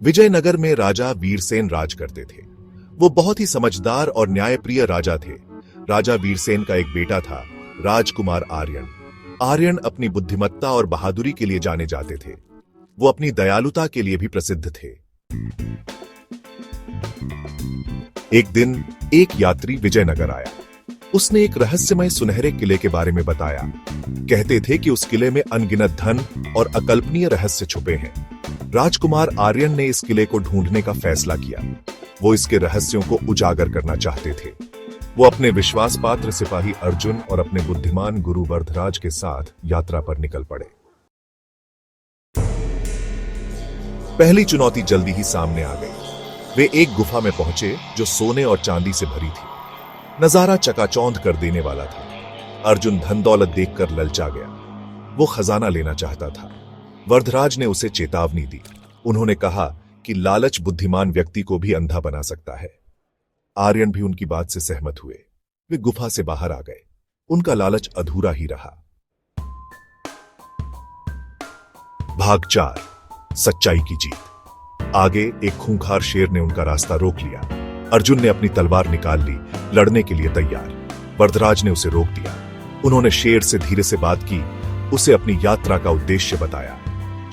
विजयनगर में राजा वीरसेन राज करते थे। वो बहुत ही समझदार और न्यायप्रिय राजा थे। राजा वीरसेन का एक बेटा था, राजकुमार आर्यन। आर्यन अपनी बुद्धिमत्ता और बहादुरी के लिए जाने जाते थे। वो अपनी दयालुता के लिए भी प्रसिद्ध थे। एक दिन एक यात्री विजयनगर आया। उसने एक रहस्यमय सुनहरे किले के बारे में बताया। कहते थे कि उस किले में अनगिनत धन और अकल्पनीय रहस्य छुपे हैं। राजकुमार आर्यन ने इस किले को ढूंढने का फैसला किया। वो इसके रहस्यों को उजागर करना चाहते थे। वो अपने विश्वास पात्र सिपाही अर्जुन और अपने बुद्धिमान गुरु वरदराज के साथ यात्रा पर निकल पड़े। पहली चुनौती जल्दी ही सामने आ गई। वे एक गुफा में पहुंचे जो सोने और चांदी से भरी थी। नजारा चकाचौंध कर देने वाला था। अर्जुन धन दौलत देखकर ललचा गया। वो खजाना लेना चाहता था। वरदराज ने उसे चेतावनी दी। उन्होंने कहा कि लालच बुद्धिमान व्यक्ति को भी अंधा बना सकता है। आर्यन भी उनकी बात से सहमत हुए। वे गुफा से बाहर आ गए। उनका लालच अधूरा ही रहा। भाग 4, सच्चाई की जीत। आगे एक खूंखार शेर ने उनका रास्ता रोक लिया। अर्जुन ने अपनी तलवार निकाल ली, लड़ने के लिए तैयार। वरदराज ने उसे रोक दिया। उन्होंने शेर से धीरे से बात की, उसे अपनी यात्रा का उद्देश्य बताया।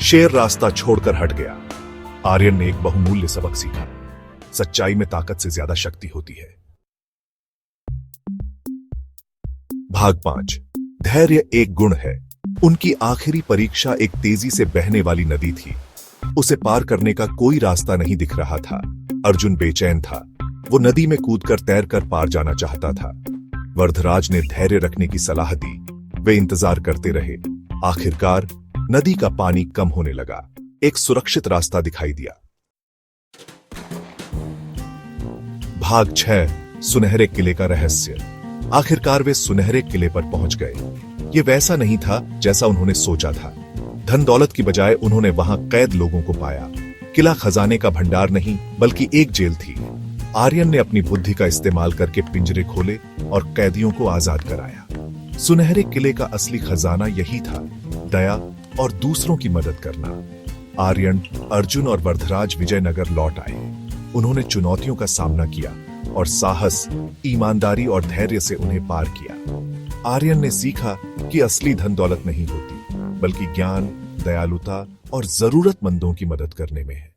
शेर रास्ता छोड़कर हट गया। आर्यन ने एक बहुमूल्य सबक सीखा। सच्चाई में ताकत से ज्यादा शक्ति होती है। भाग 5, धैर्य एक गुण है। उनकी आखिरी परीक्षा एक तेजी से बहने वाली नदी थी। उसे पार करने का कोई रास्ता नहीं दिख रहा था। अर्जुन बेचैन था। वो नदी में कूदकर तैरकर पार जाना चाहता था। वरदराज ने धैर्य रखने की सलाह दी। वे इंतजार करते रहे। आखिरकार नदी का पानी कम होने लगा। एक सुरक्षित रास्ता दिखाई दिया। भाग 6, सुनहरे किले का रहस्य। आखिरकार वे सुनहरे किले पर पहुंच गए। ये वैसा नहीं था जैसा उन्होंने सोचा था। धन दौलत की बजाय उन्होंने वहां कैद लोगों को पाया। किला खजाने का भंडार नहीं बल्कि एक जेल थी। आर्यन ने अपनी बुद्धि का इस्तेमाल करके पिंजरे खोले और कैदियों को आजाद कराया। सुनहरे किले का असली खजाना यही था, दया और दूसरों की मदद करना। आर्यन, अर्जुन और वरदराज विजयनगर लौट आए। उन्होंने चुनौतियों का सामना किया और साहस, ईमानदारी और धैर्य से उन्हें पार किया। आर्यन ने सीखा कि असली धन दौलत नहीं होती, बल्कि ज्ञान, दयालुता और जरूरतमंदों की मदद करने में है।